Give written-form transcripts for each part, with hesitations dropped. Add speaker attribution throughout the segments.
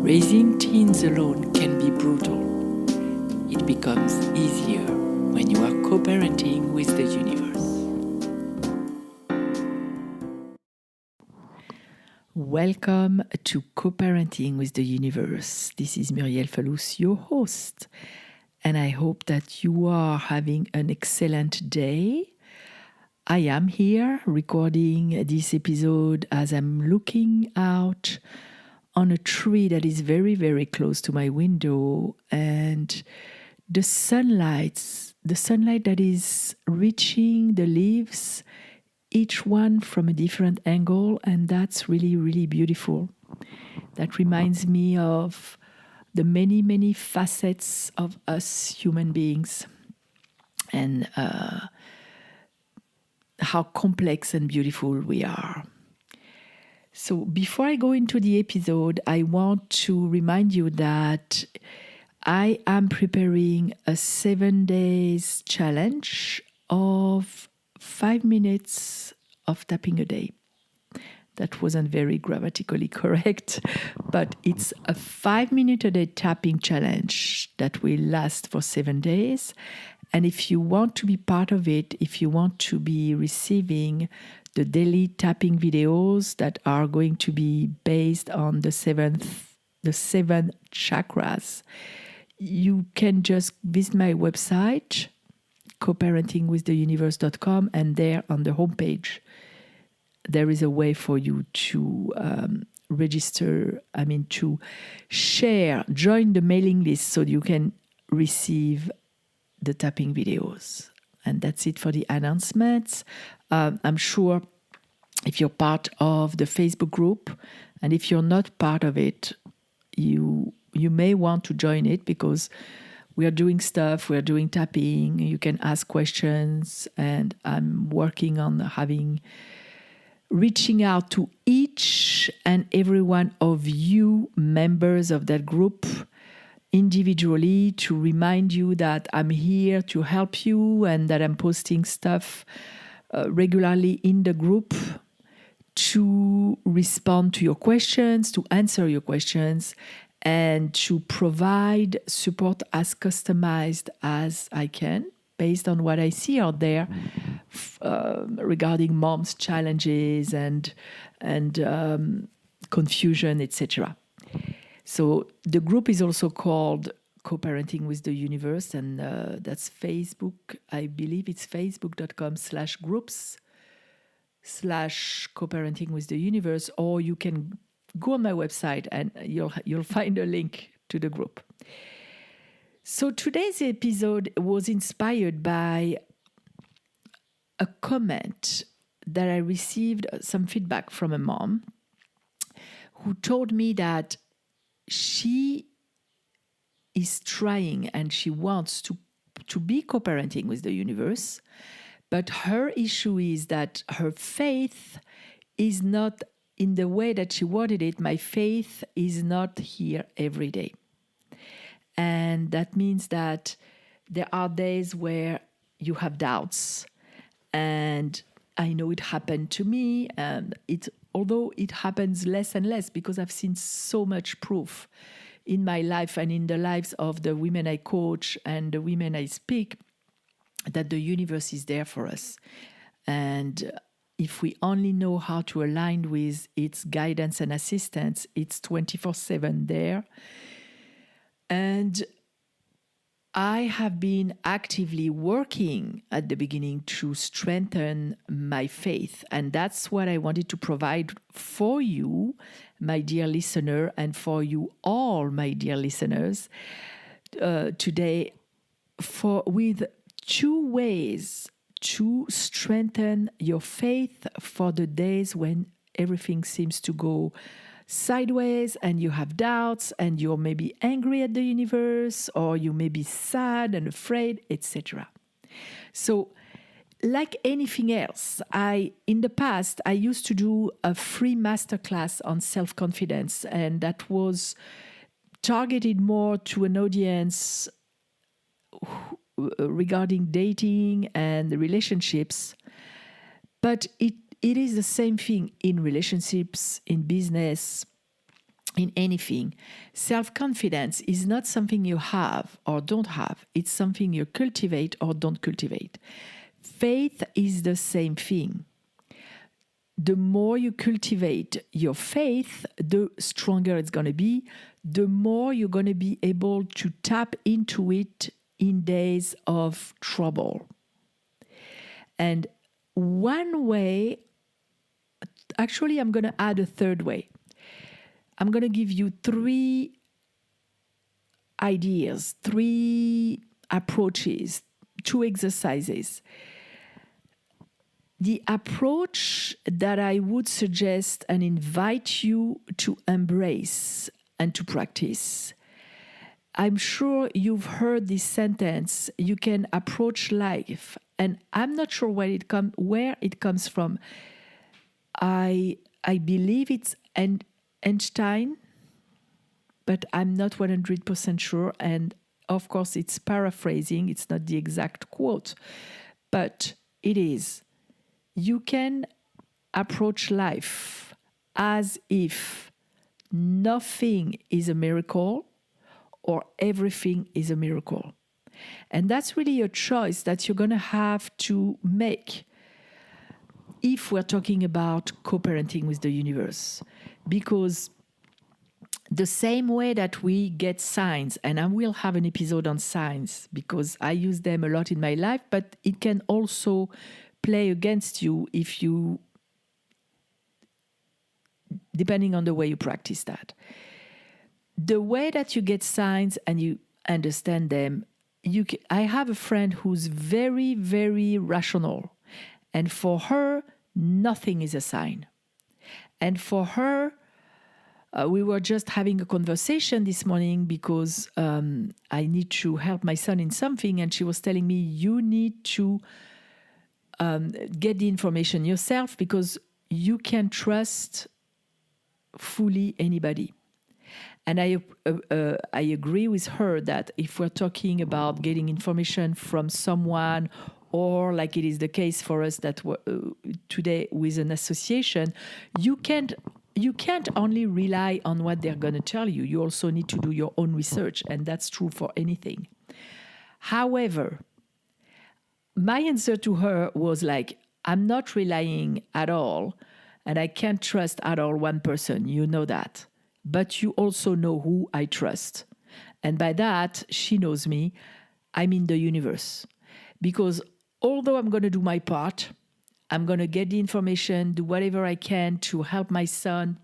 Speaker 1: Raising teens alone can be brutal. It becomes easier when you are co-parenting with the universe. Welcome to Co-Parenting with the Universe. This is Muriel Falous, your host, and I hope that you are having an excellent day. I am here recording this episode as I'm looking out on a tree that is very, very close to my window, and the sunlight that is reaching the leaves, each one from a different angle, and that's really, really beautiful. That reminds me of the many, many facets of us human beings, and how complex and beautiful we are. So before I go into the episode, I want to remind you that I am preparing a 7 days challenge of 5 minutes of tapping a day. That wasn't very grammatically correct, but it's a 5 minute a day tapping challenge that will last for 7 days. And if you want to be part of it, if you want to be receiving the daily tapping videos that are going to be based on the seven chakras, you can just visit my website, coparentingwiththeuniverse.com, and there on the homepage, there is a way for you to to share, join the mailing list so you can receive the tapping videos. And that's it for the announcements. I'm sure if you're part of the Facebook group, and if you're not part of it, you may want to join it, because we are doing stuff, we are doing tapping, you can ask questions, and I'm working on reaching out to each and every one of you members of that group individually to remind you that I'm here to help you and that I'm posting stuff regularly in the group to respond to your questions, to answer your questions, and to provide support as customized as I can based on what I see out there regarding moms' challenges and confusion, etc. So the group is also called Co-Parenting with the Universe, and that's Facebook. I believe it's facebook.com/groups/Co-Parenting with the Universe, or you can go on my website and you'll find a link to the group. So today's episode was inspired by a comment that I received, some feedback from a mom who told me that she is trying and she wants to be co-parenting with the universe, but her issue is that her faith is not in the way that she wanted it. My faith is not here every day. And that means that there are days where you have doubts. And I know it happened to me, and although it happens less and less, because I've seen so much proof in my life and in the lives of the women I coach and the women I speak, that the universe is there for us. And if we only know how to align with its guidance and assistance, it's 24/7 there. And I have been actively working at the beginning to strengthen my faith. And that's what I wanted to provide for you, my dear listener, and for you all, my dear listeners, today, with 2 ways to strengthen your faith for the days when everything seems to go sideways and you have doubts and you're maybe angry at the universe, or you may be sad and afraid, etc. So, like anything else, in the past I used to do a free masterclass on self-confidence, and that was targeted more to an audience regarding dating and relationships. But it is the same thing in relationships, in business, in anything. Self-confidence is not something you have or don't have. It's something you cultivate or don't cultivate. Faith is the same thing. The more you cultivate your faith, the stronger it's going to be, the more you're going to be able to tap into it in days of trouble. And one way, actually, I'm going to add a third way. I'm going to give you 3 ideas, 3 approaches, 2 exercises. The approach that I would suggest and invite you to embrace and to practice. I'm sure you've heard this sentence, you can approach life, and I'm not sure where it comes from. I believe it's Einstein, but I'm not 100% sure, and of course it's paraphrasing, it's not the exact quote, but it is. You can approach life as if nothing is a miracle or everything is a miracle. And that's really a choice that you're going to have to make if we're talking about co-parenting with the universe. Because the same way that we get signs, and I will have an episode on signs because I use them a lot in my life, but it can also play against you if you, depending on the way you practice that. The way that you get signs and you understand them, I have a friend who's very, very rational. And for her, nothing is a sign. And for her, we were just having a conversation this morning because I need to help my son in something. And she was telling me, you need to get the information yourself because you can trust fully anybody. And I agree with her that if we're talking about getting information from someone, or like it is the case for us that today with an association, you can't only rely on what they're going to tell you. You also need to do your own research, and that's true for anything. However, my answer to her was like, I'm not relying at all, and I can't trust at all one person. You know that. But you also know who I trust. And by that, she knows me. I'm in the universe. Because although I'm going to do my part, I'm going to get the information, do whatever I can to help my son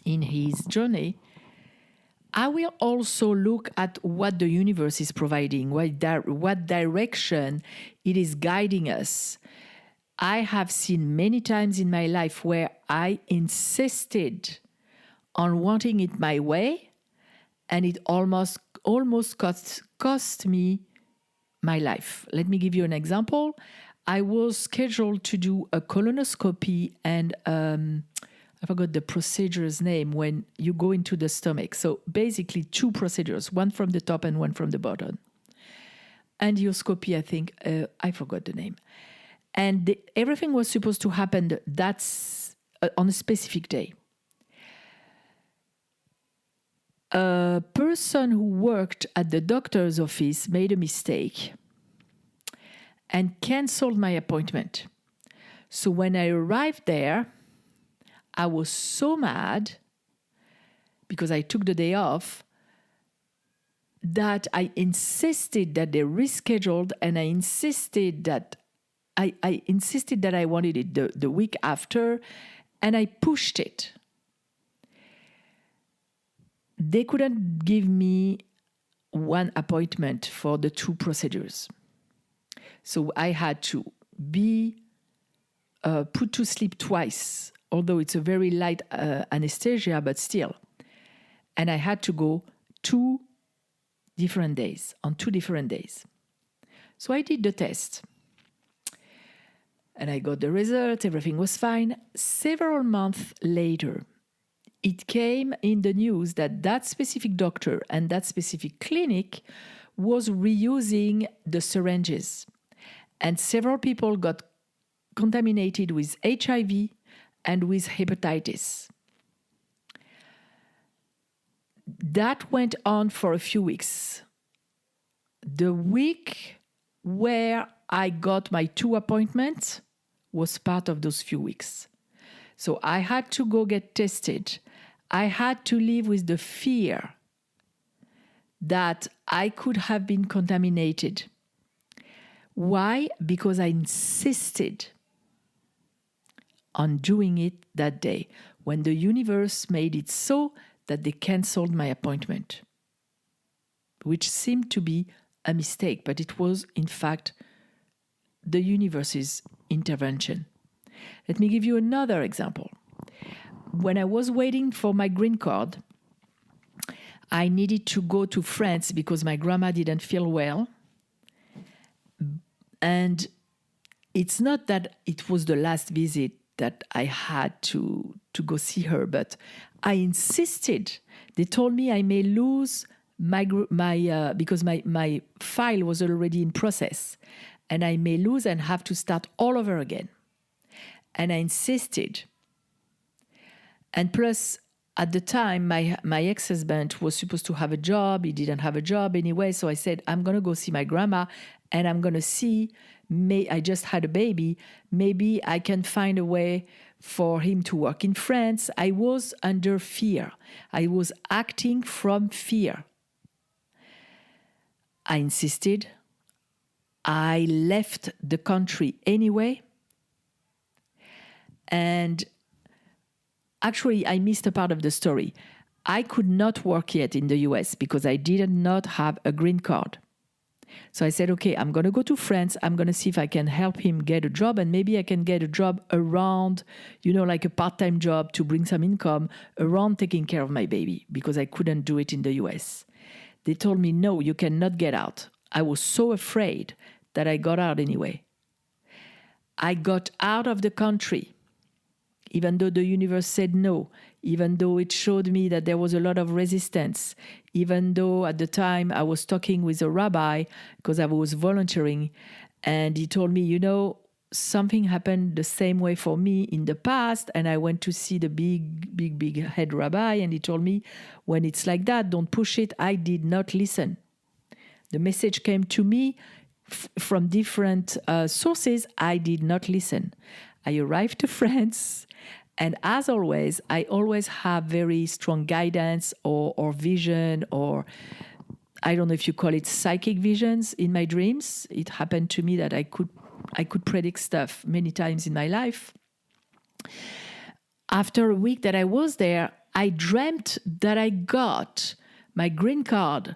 Speaker 1: in his journey, I will also look at what the universe is providing, what direction it is guiding us. I have seen many times in my life where I insisted on wanting it my way, and it almost cost me my life. Let me give you an example. I was scheduled to do a colonoscopy and I forgot the procedure's name when you go into the stomach. So basically 2 procedures, one from the top and one from the bottom. Endoscopy, I think, I forgot the name. And everything was supposed to happen on a specific day. A person who worked at the doctor's office made a mistake and canceled my appointment. So when I arrived there, I was so mad because I took the day off that I insisted that they rescheduled, and I insisted that I wanted it the week after, and I pushed it. They couldn't give me one appointment for the 2 procedures. So I had to be put to sleep twice, although it's a very light anesthesia, but still. And I had to go 2 different days, on 2 different days. So I did the test. And I got the result, everything was fine. Several months later, it came in the news that that specific doctor and that specific clinic was reusing the syringes. And several people got contaminated with HIV and with hepatitis. that went on for a few weeks. The week where I got my 2 appointments was part of those few weeks. So I had to go get tested. I had to live with the fear that I could have been contaminated. Why? Because I insisted on doing it that day when the universe made it so that they canceled my appointment, which seemed to be a mistake, but it was, in fact, the universe's intervention. Let me give you another example. When I was waiting for my green card, I needed to go to France because my grandma didn't feel well. And it's not that it was the last visit that I had to go see her, but I insisted. They told me I may lose because my file was already in process, and I may lose and have to start all over again. And I insisted. And plus, at the time, my ex-husband was supposed to have a job. He didn't have a job anyway. So I said, I'm going to go see my grandma, and I'm going to see, I just had a baby. Maybe I can find a way for him to work in France. I was under fear. I was acting from fear. I insisted. I left the country anyway. And actually, I missed a part of the story. I could not work yet in the US because I did not have a green card. So I said, okay, I'm going to go to France. I'm going to see if I can help him get a job, and maybe I can get a job around, like a part-time job to bring some income around taking care of my baby, because I couldn't do it in the US. They told me, no, you cannot get out. I was so afraid that I got out anyway. I got out of the country, even though the universe said no, even though it showed me that there was a lot of resistance, even though at the time I was talking with a rabbi because I was volunteering, and he told me, something happened the same way for me in the past, and I went to see the big head rabbi, and he told me, when it's like that, don't push it. I did not listen. The message came to me from different sources. I did not listen. I arrived to France, and as always, I always have very strong guidance or vision, or I don't know if you call it psychic visions in my dreams. It happened to me that I could predict stuff many times in my life. After a week that I was there, I dreamt that I got my green card,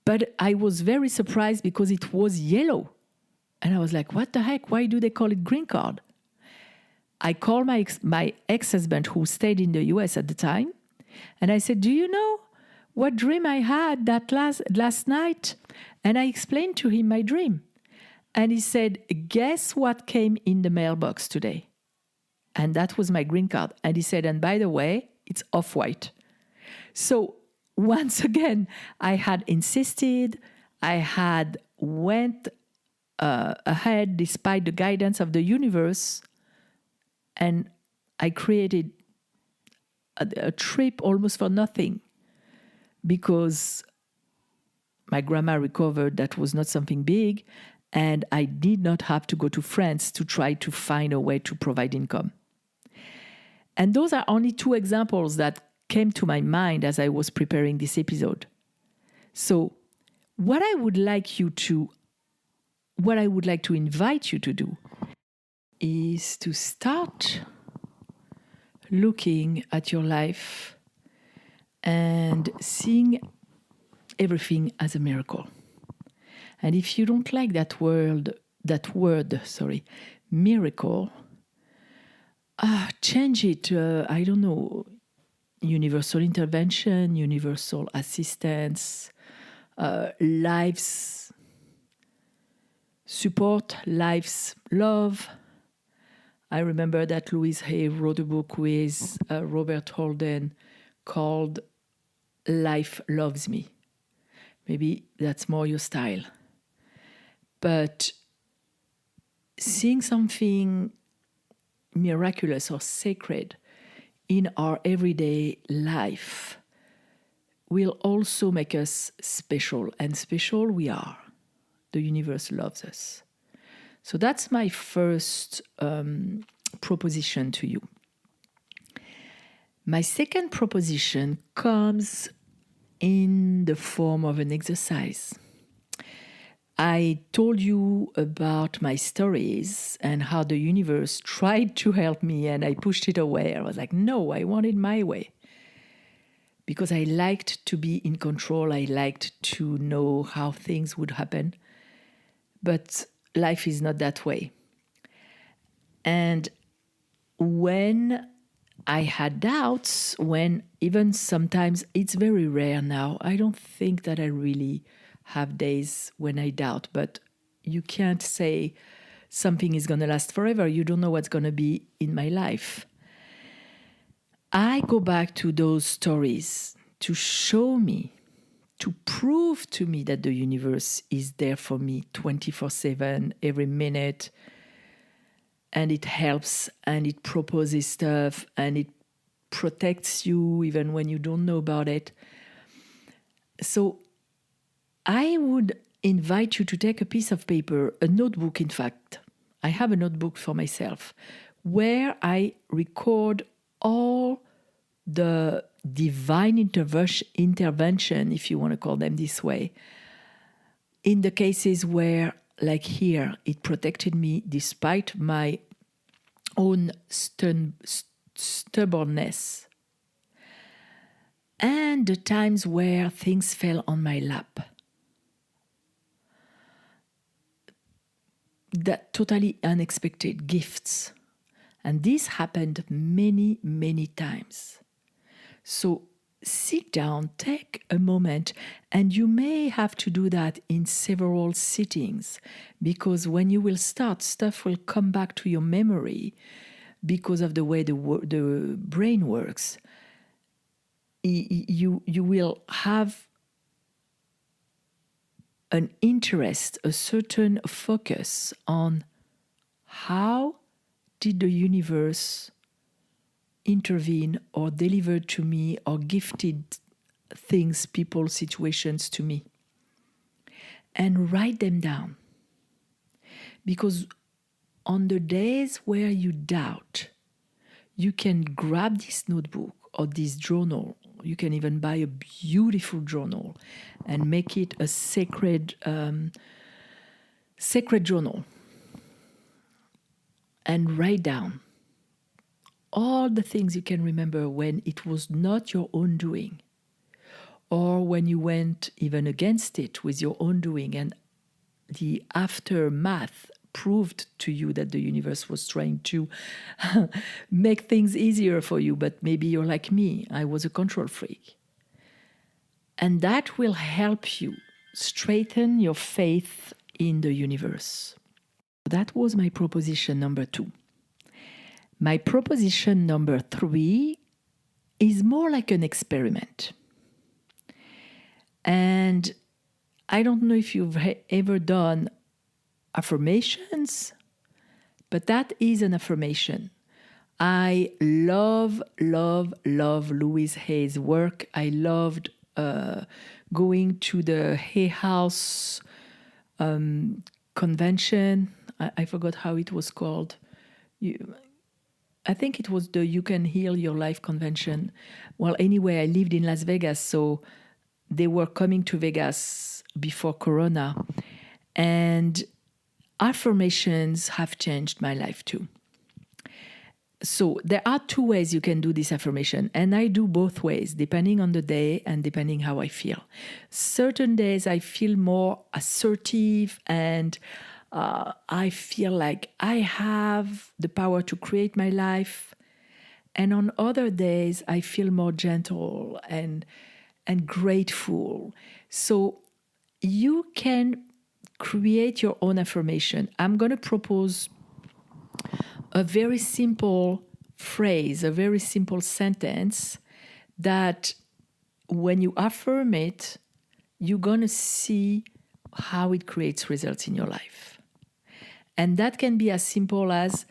Speaker 1: but I was very surprised because it was yellow. And I was like, what the heck? Why do they call it green card? I called my ex-husband, who stayed in the US at the time, and I said, do you know what dream I had that last night? And I explained to him my dream. And he said, guess what came in the mailbox today? And that was my green card. And he said, and by the way, it's off-white. So once again, I had insisted, I had went ahead despite the guidance of the universe, and I created a trip almost for nothing because my grandma recovered. That was not something big, and I did not have to go to France to try to find a way to provide income. And those are only 2 examples that came to my mind as I was preparing this episode. So what I would like to invite you to do is to start looking at your life and seeing everything as a miracle. And if you don't like that word, miracle, change it. I don't know, universal intervention, universal assistance, life's support, life's love. I remember that Louise Hay wrote a book with Robert Holden called Life Loves Me. Maybe that's more your style. But seeing something miraculous or sacred in our everyday life will also make us special, and special we are. The universe loves us. So that's my first proposition to you. My second proposition comes in the form of an exercise. I told you about my stories and how the universe tried to help me and I pushed it away. I was like, no, I want it my way. Because I liked to be in control. I liked to know how things would happen. But life is not that way. And when I had doubts, when even sometimes, it's very rare now, I don't think that I really have days when I doubt, but you can't say something is going to last forever. You don't know what's going to be in my life. I go back to those stories to show me, to prove to me that the universe is there for me 24/7, every minute, and it helps and it proposes stuff and it protects you even when you don't know about it. So I would invite you to take a piece of paper, a notebook, in fact. I have a notebook for myself where I record all the divine intervention, if you want to call them this way, in the cases where, like here, it protected me despite my own stubbornness, and the times where things fell on my lap. That totally unexpected gifts. And this happened many, many times. So sit down, take a moment, and you may have to do that in several sittings, because when you will start, stuff will come back to your memory because of the way the brain works. You will have an interest, a certain focus on how did the universe intervene or deliver to me or gifted things, people, situations to me. And write them down. Because on the days where you doubt, you can grab this notebook or this journal. You can even buy a beautiful journal and make it a sacred journal. And write down all the things you can remember when it was not your own doing, or when you went even against it with your own doing, and the aftermath proved to you that the universe was trying to make things easier for you, but maybe you're like me, I was a control freak. And that will help you straighten your faith in the universe. That was my proposition number 2. My proposition number 3 is more like an experiment. And I don't know if you've ever done affirmations, but that is an affirmation. I love Louise Hay's work. I loved going to the Hay House convention. I forgot how it was called. I think it was the You Can Heal Your Life convention. Well, anyway, I lived in Las Vegas, so they were coming to Vegas before Corona. And affirmations have changed my life too. So there are 2 ways you can do this affirmation, and I do both ways, depending on the day and depending how I feel. Certain days I feel more assertive and I feel like I have the power to create my life. And on other days, I feel more gentle and grateful. So you can create your own affirmation. I'm going to propose a very simple phrase, a very simple sentence that when you affirm it, you're going to see how it creates results in your life. And that can be as simple as,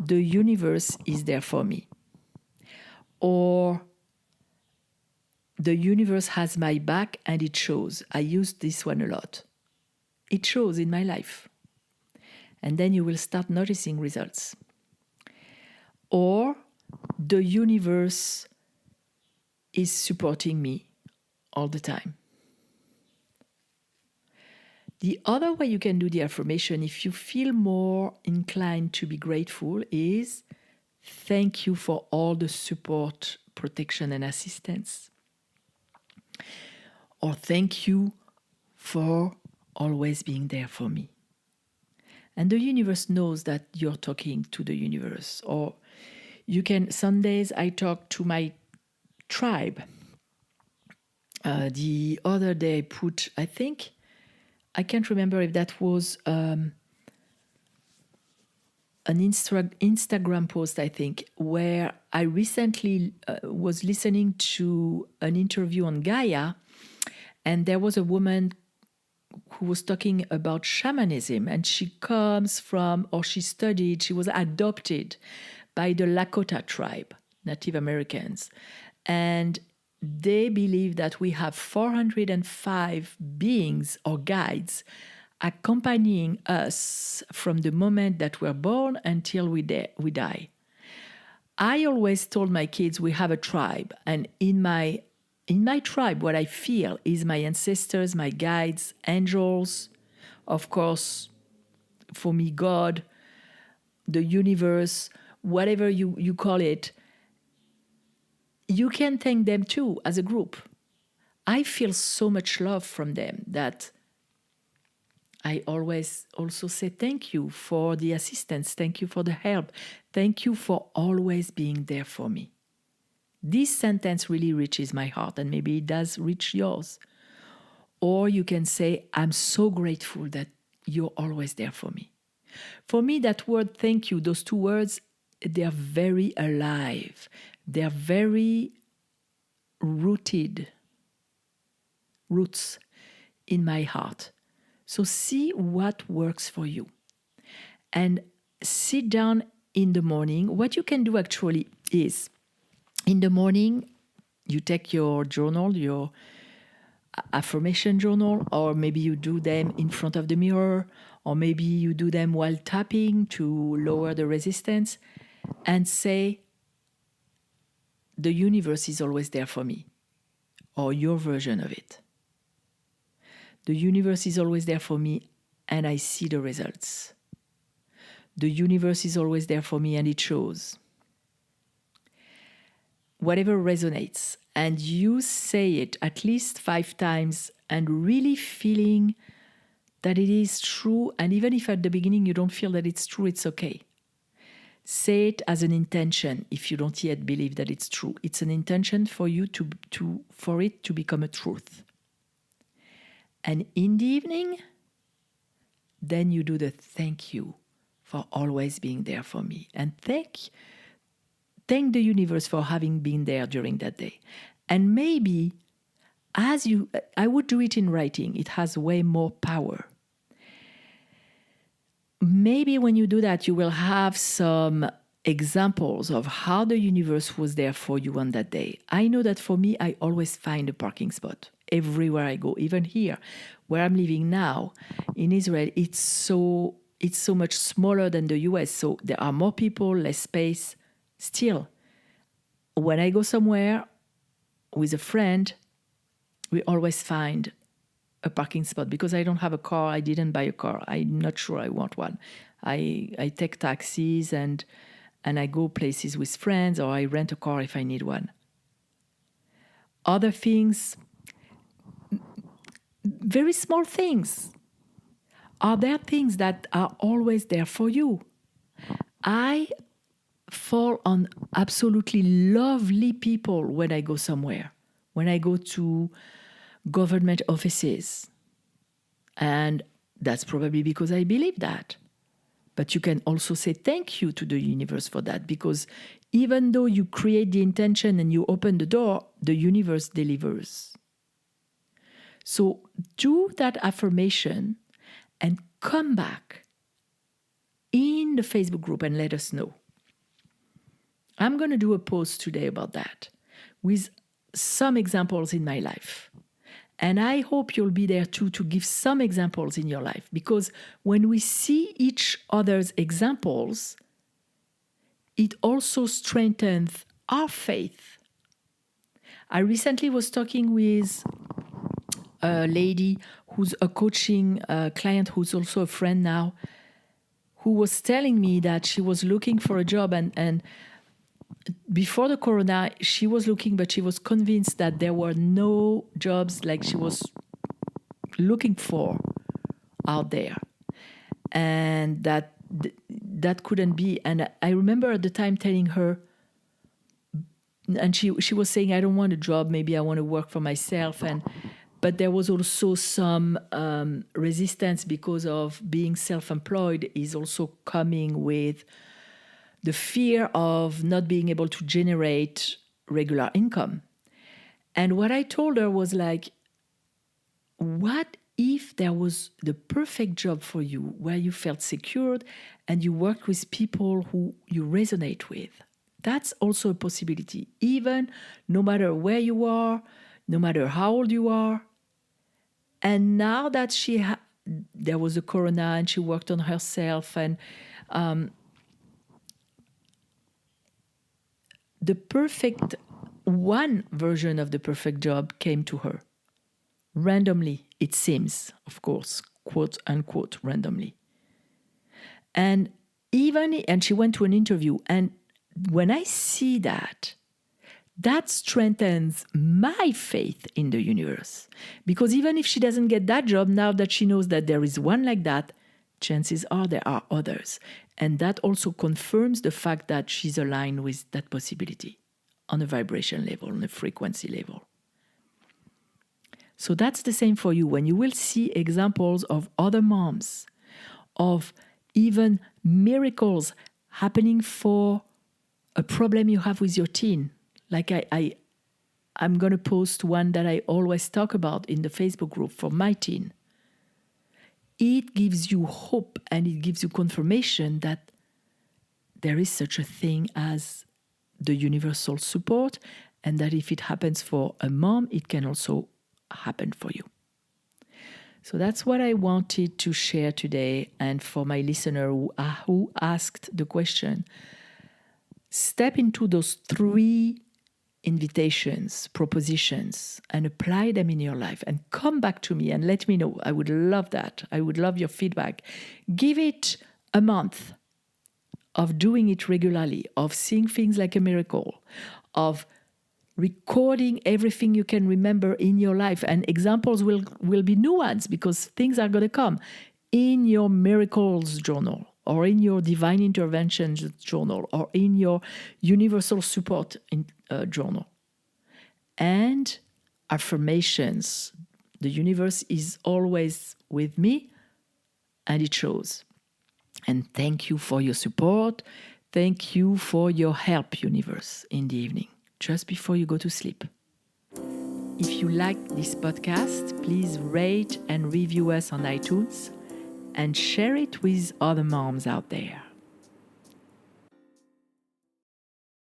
Speaker 1: the universe is there for me. Or, The universe has my back and it shows. I use this one a lot. It shows in my life. And then you will start noticing results. Or the universe is supporting me all the time. The other way you can do the affirmation, if you feel more inclined to be grateful, is thank you for all the support, protection, and assistance. Or thank you for always being there for me. And the universe knows that you're talking to the universe. Or you can, some days I talk to my tribe. The other day I put, I can't remember if that was an Instagram post, I think, where I recently was listening to an interview on Gaia, and there was a woman who was talking about shamanism, and she comes from, or she studied, she was adopted by the Lakota tribe, Native Americans. And they believe that we have 405 beings or guides accompanying us from the moment that we're born until we die. I always told my kids we have a tribe, and in my tribe, what I feel is my ancestors, my guides, angels, of course, for me, God, the universe, whatever you call it. You can thank them too as a group. I feel so much love from them that I always also say thank you for the assistance, thank you for the help, thank you for always being there for me. This sentence really reaches my heart, and maybe it does reach yours. Or you can say, I'm so grateful that you're always there for me. For me, that word thank you, those two words, they're very alive. They're very roots in my heart. So see what works for you. And sit down in the morning. What you can do actually is, in the morning, you take your journal, your affirmation journal, or maybe you do them in front of the mirror, or maybe you do them while tapping to lower the resistance, and say, the universe is always there for me, or your version of it. The universe is always there for me, and I see the results. The universe is always there for me, and it shows. Whatever resonates, and you say it at least 5 times, and really feeling that it is true, and even if at the beginning you don't feel that it's true, it's okay. Say it as an intention if you don't yet believe that it's true. It's an intention for you for it to become a truth. And in the evening, then you do the thank you for always being there for me. And thank the universe for having been there during that day. And maybe I would do it in writing. It has way more power. Maybe when you do that, you will have some examples of how the universe was there for you on that day. I know that for me, I always find a parking spot everywhere I go, even here, where I'm living now in Israel. It's so much smaller than the US, so there are more people, less space. Still, when I go somewhere with a friend, we always find a parking spot because I don't have a car. I didn't buy a car. I'm not sure I want one. I take taxis and I go places with friends, or I rent a car if I need one. Other things, very small things. Are there things that are always there for you? I fall on absolutely lovely people when I go somewhere, when I go to government offices. And that's probably because I believe that. But you can also say thank you to the universe for that, because even though you create the intention and you open the door, the universe delivers. So do that affirmation and come back in the Facebook group and let us know. I'm going to do a post today about that with some examples in my life. And I hope you'll be there too to give some examples in your life, because when we see each other's examples, it also strengthens our faith. I recently was talking with a lady who's a coaching client who's also a friend now, who was telling me that she was looking for a job, and before the corona, she was looking, but she was convinced that there were no jobs like she was looking for out there, and that couldn't be. And I remember at the time telling her, and she was saying, I don't want a job, maybe I want to work for myself. But there was also some resistance because of being self-employed is also coming with the fear of not being able to generate regular income. And what I told her was like, what if there was the perfect job for you where you felt secured and you worked with people who you resonate with? That's also a possibility, even no matter where you are, no matter how old you are. And now that there was a corona and she worked on herself, and the perfect one version of the perfect job came to her randomly, it seems, of course, quote unquote, randomly. And she went to an interview. And when I see that strengthens my faith in the universe. Because even if she doesn't get that job, now that she knows that there is one like that, chances are there are others. And that also confirms the fact that she's aligned with that possibility on a vibration level, on a frequency level. So that's the same for you. When you will see examples of other moms, of even miracles happening for a problem you have with your teen. Like I'm going to post one that I always talk about in the Facebook group for my teen. It gives you hope and it gives you confirmation that there is such a thing as the universal support, and that if it happens for a mom, it can also happen for you. So that's what I wanted to share today. And for my listener who asked the question, step into those 3 invitations, propositions, and apply them in your life, and come back to me and let me know. I would love that. I would love your feedback. Give it a month of doing it regularly, of seeing things like a miracle, of recording everything you can remember in your life. And examples will be new ones, because things are going to come in your miracles journal, or in your divine interventions journal, or in your universal support journal. And affirmations. The universe is always with me, and it shows. And thank you for your support. Thank you for your help, universe, in the evening, just before you go to sleep. If you like this podcast, please rate and review us on iTunes and share it with other moms out there.